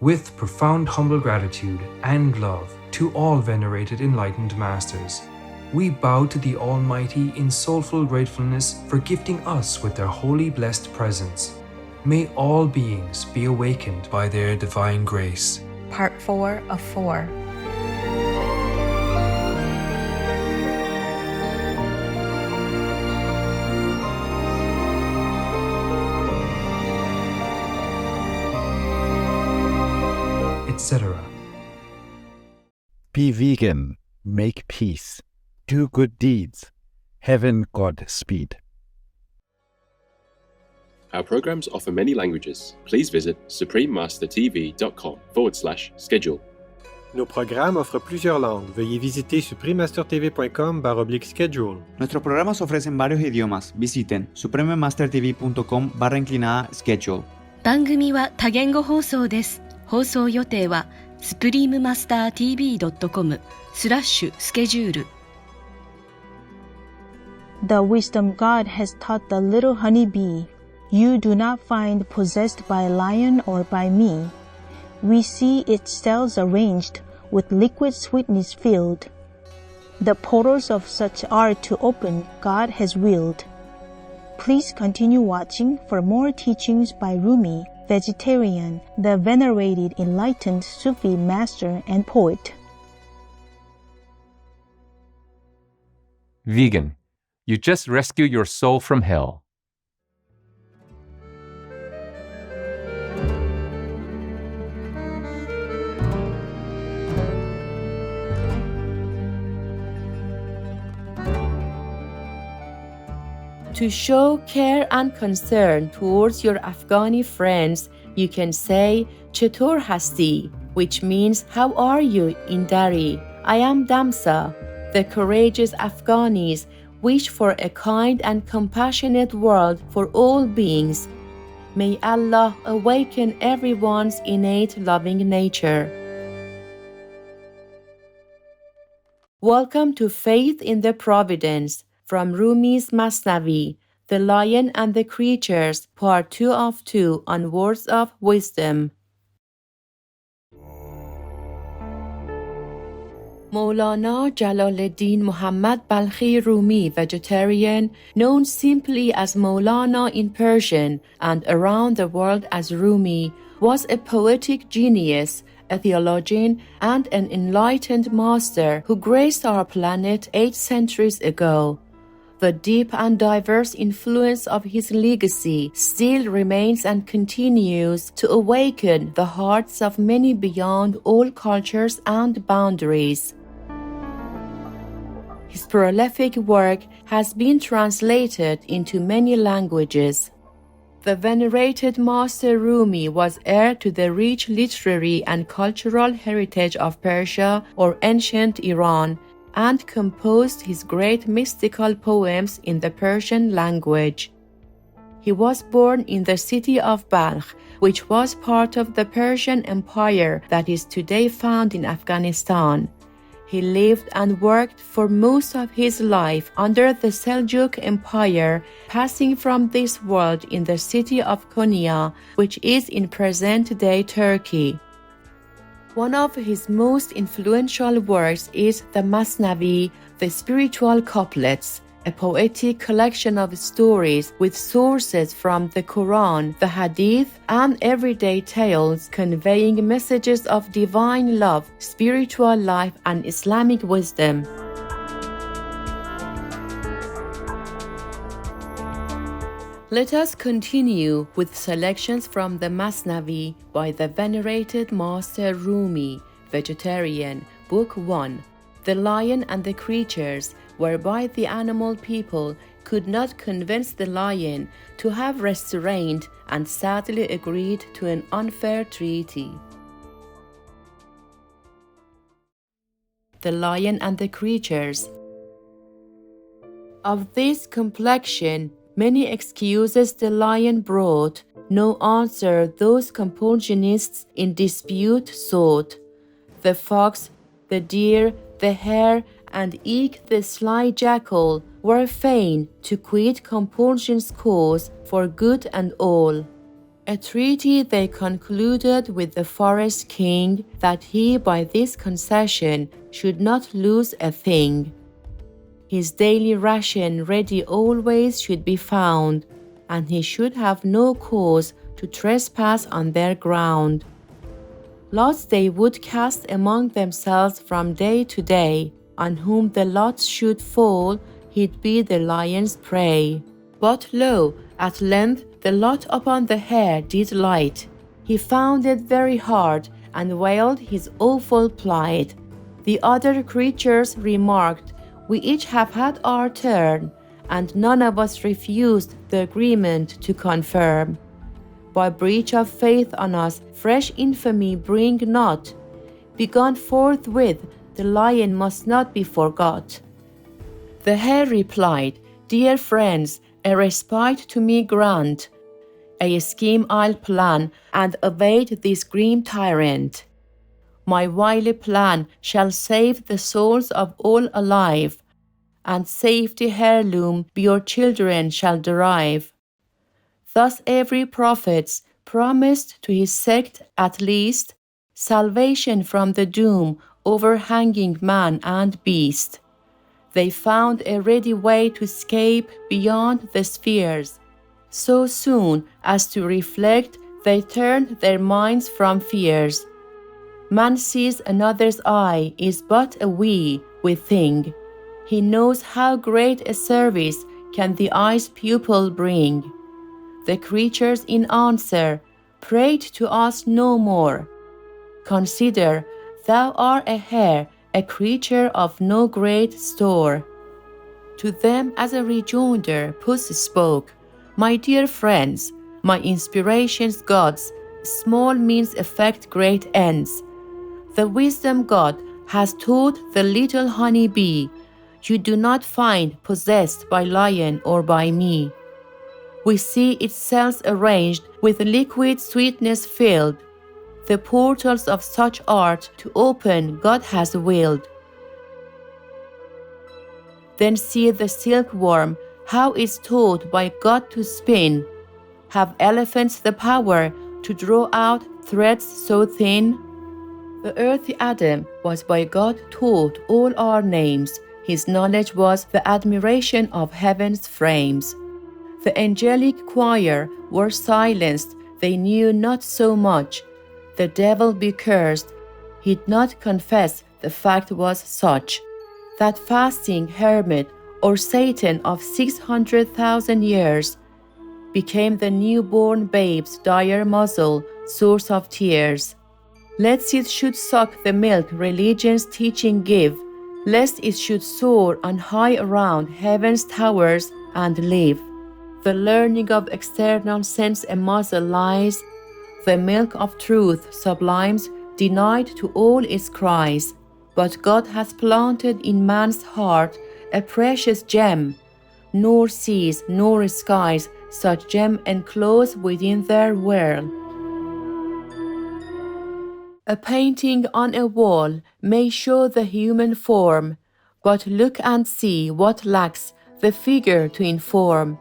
With profound humble gratitude and love to all venerated enlightened masters, we bow to the Almighty in soulful gratefulness for gifting us with their holy blessed presence. May all beings be awakened by their divine grace. Part 4 of 4. Etc. Be vegan, make peace, do good deeds, heaven God speed. Our programs offer many languages. Please visit suprememastertv.com/schedule. Nos programmes offrent plusieurs langues. Veuillez visiter suprememastertv.com/schedule. Nuestros programas ofrecen varios idiomas. Visiten suprememastertv.com/schedule. 番組は多言語放送です。放送予定は suprememastertv.com/schedule。 The wisdom God has taught the little honeybee, you do not find possessed by a lion or by me. We see its cells arranged, with liquid sweetness filled. The portals of such are to open, God has willed. Please continue watching for more teachings by Rumi, vegetarian, the venerated enlightened Sufi master and poet. Vegan. You just rescue your soul from hell. To show care and concern towards your Afghani friends, you can say "Chetor hasti," which means "How are you?" in Dari. I am Damsa. The courageous Afghanis wish for a kind and compassionate world for all beings. May Allah awaken everyone's innate loving nature. Welcome to Faith in the Providence. From Rumi's Masnavi, The Lion and the Creatures, Part 2 of 2 on Words of Wisdom. Maulana Jalaluddin Muhammad Balkhi Rumi, vegetarian, known simply as Maulana in Persian and around the world as Rumi, was a poetic genius, a theologian, and an enlightened master who graced our planet 8 centuries ago. The deep and diverse influence of his legacy still remains and continues to awaken the hearts of many beyond all cultures and boundaries. His prolific work has been translated into many languages. The venerated Master Rumi was heir to the rich literary and cultural heritage of Persia or ancient Iran, and composed his great mystical poems in the Persian language. He was born in the city of Balkh, which was part of the Persian Empire that is today found in Afghanistan. He lived and worked for most of his life under the Seljuk Empire, passing from this world in the city of Konya, which is in present-day Turkey. One of his most influential works is the Masnavi, the spiritual couplets, a poetic collection of stories with sources from the Quran, the Hadith, and everyday tales conveying messages of divine love, spiritual life, and Islamic wisdom. Let us continue with selections from the Masnavi by the venerated Master Rumi, vegetarian, Book 1, The Lion and the Creatures, whereby the animal people could not convince the lion to have restraint and sadly agreed to an unfair treaty. The Lion and the Creatures. Of this complexion, many excuses the lion brought, no answer those compulsionists in dispute sought. The fox, the deer, the hare, and eke the sly jackal were fain to quit compulsion's cause for good and all. A treaty they concluded with the forest king that he by this concession should not lose a thing. His daily ration ready always should be found, and he should have no cause to trespass on their ground. Lots they would cast among themselves from day to day, on whom the lots should fall, he'd be the lion's prey. But lo, at length the lot upon the hare did light. He found it very hard, and wailed his awful plight. The other creatures remarked, "We each have had our turn, and none of us refused the agreement to confirm. By breach of faith on us fresh infamy bring not. Begone forthwith, the lion must not be forgot." The hare replied, "Dear friends, a respite to me grant. A scheme I'll plan, and evade this grim tyrant. My wily plan shall save the souls of all alive, and safety heirloom your children shall derive." Thus every prophet's promised to his sect at least salvation from the doom overhanging man and beast. They found a ready way to escape beyond the spheres. So soon as to reflect, they turned their minds from fears. Man sees another's eye is but a we thing. He knows how great a service can the eye's pupil bring. The creatures in answer prayed to us no more. Consider, thou art a hare, a creature of no great store. To them as a rejoinder Puss spoke, "My dear friends, my inspiration's gods, small means effect great ends. The wisdom God has taught the little honey bee, you do not find possessed by lion or by me. We see its cells arranged with liquid sweetness filled. The portals of such art to open God has willed. Then see the silkworm, how is taught by God to spin. Have elephants the power to draw out threads so thin? The earthy Adam was by God taught all our names. His knowledge was the admiration of heaven's frames. The angelic choir were silenced, they knew not so much. The devil be cursed, he'd not confess the fact was such. That fasting hermit or Satan of 600,000 years became the newborn babe's dire muzzle, source of tears. Lest it should suck the milk religion's teaching give, lest it should soar on high around heaven's towers and live. The learning of external sense a muzzle lies, the milk of truth sublimes denied to all its cries. But God has planted in man's heart a precious gem, nor seas nor skies such gem enclose within their world. A painting on a wall may show the human form, but look and see what lacks the figure to inform.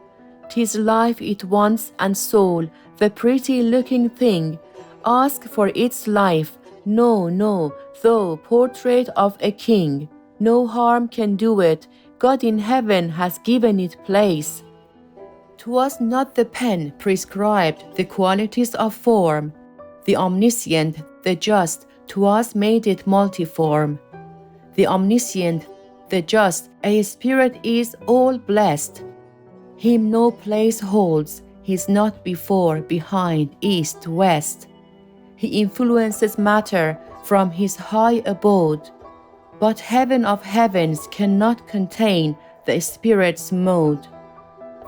'Tis life it wants and soul, the pretty-looking thing. Ask for its life, no, no, though portrait of a king. No harm can do it, God in heaven has given it place. 'Twas not the pen prescribed the qualities of form. The omniscient, the just, to us made it multiform. The omniscient, the just, a spirit is all blessed. Him no place holds, he's not before, behind, east, west. He influences matter from his high abode, but heaven of heavens cannot contain the spirit's mode.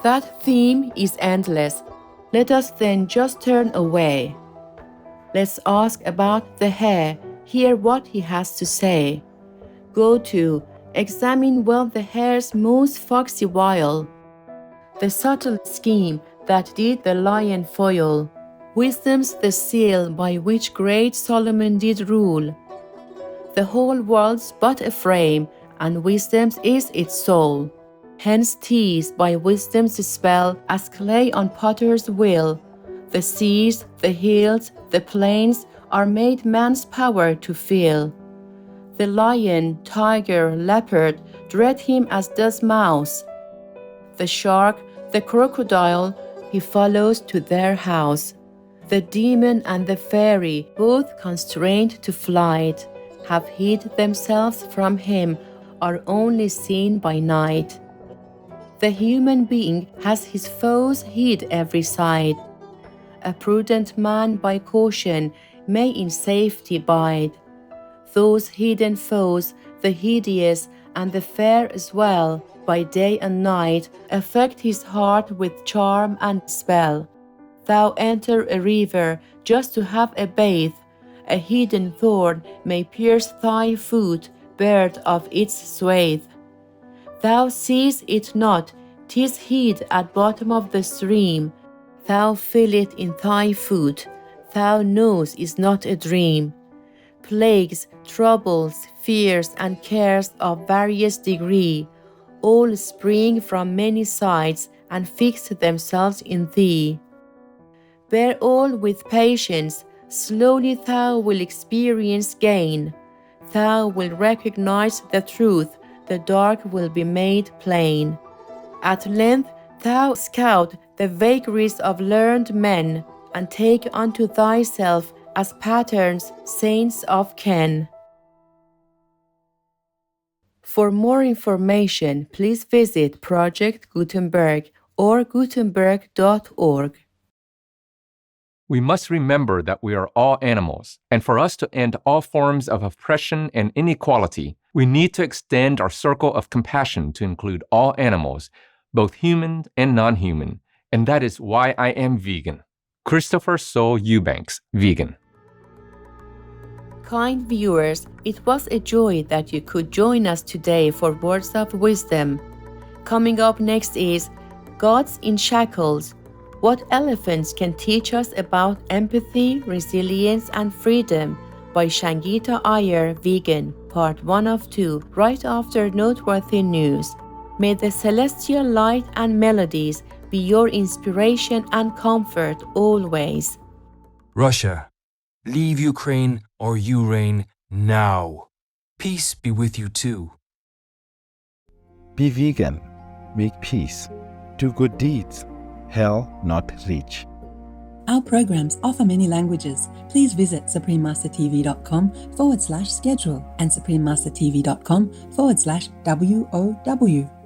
That theme is endless. Let us then just turn away. Let's ask about the hare, hear what he has to say. Go to, examine well the hare's most foxy wile, the subtle scheme that did the lion foil. Wisdom's the seal by which great Solomon did rule. The whole world's but a frame, and wisdom's is its soul. Hence teased by wisdom's spell as clay on potter's will. The seas, the hills, the plains are made man's power to feel. The lion, tiger, leopard dread him as does mouse. The shark, the crocodile, he follows to their house. The demon and the fairy, both constrained to flight, have hid themselves from him, are only seen by night. The human being has his foes hid every side. A prudent man by caution may in safety bide. Those hidden foes, the hideous and the fair as well, by day and night, affect his heart with charm and spell. Thou enter a river just to have a bathe, a hidden thorn may pierce thy foot, bared of its swathe. Thou seest it not, 'tis hid at bottom of the stream. Thou feel it in thy foot, thou knows is not a dream. Plagues, troubles, fears, and cares of various degree, all spring from many sides and fix themselves in thee. Bear all with patience, slowly thou will experience gain. Thou will recognize the truth, the dark will be made plain. At length thou scout the vagaries of learned men, and take unto thyself as patterns saints of ken. For more information, please visit Project Gutenberg or gutenberg.org. We must remember that we are all animals, and for us to end all forms of oppression and inequality, we need to extend our circle of compassion to include all animals, both human and non-human, and that is why I am vegan. Christopher Soul Eubanks, vegan. Kind viewers, it was a joy that you could join us today for Words of Wisdom. Coming up next is Gods in Shackles. What Elephants Can Teach Us About Empathy, Resilience, and Freedom by Shangita Iyer, vegan, part 1 of 2, right after Noteworthy News. May the celestial light and melodies be your inspiration and comfort always. Russia, leave Ukraine or you reign now. Peace be with you too. Be vegan. Make peace. Do good deeds. Hell not reach. Our programs offer many languages. Please visit suprememastertv.com/schedule and suprememastertv.com/WOW.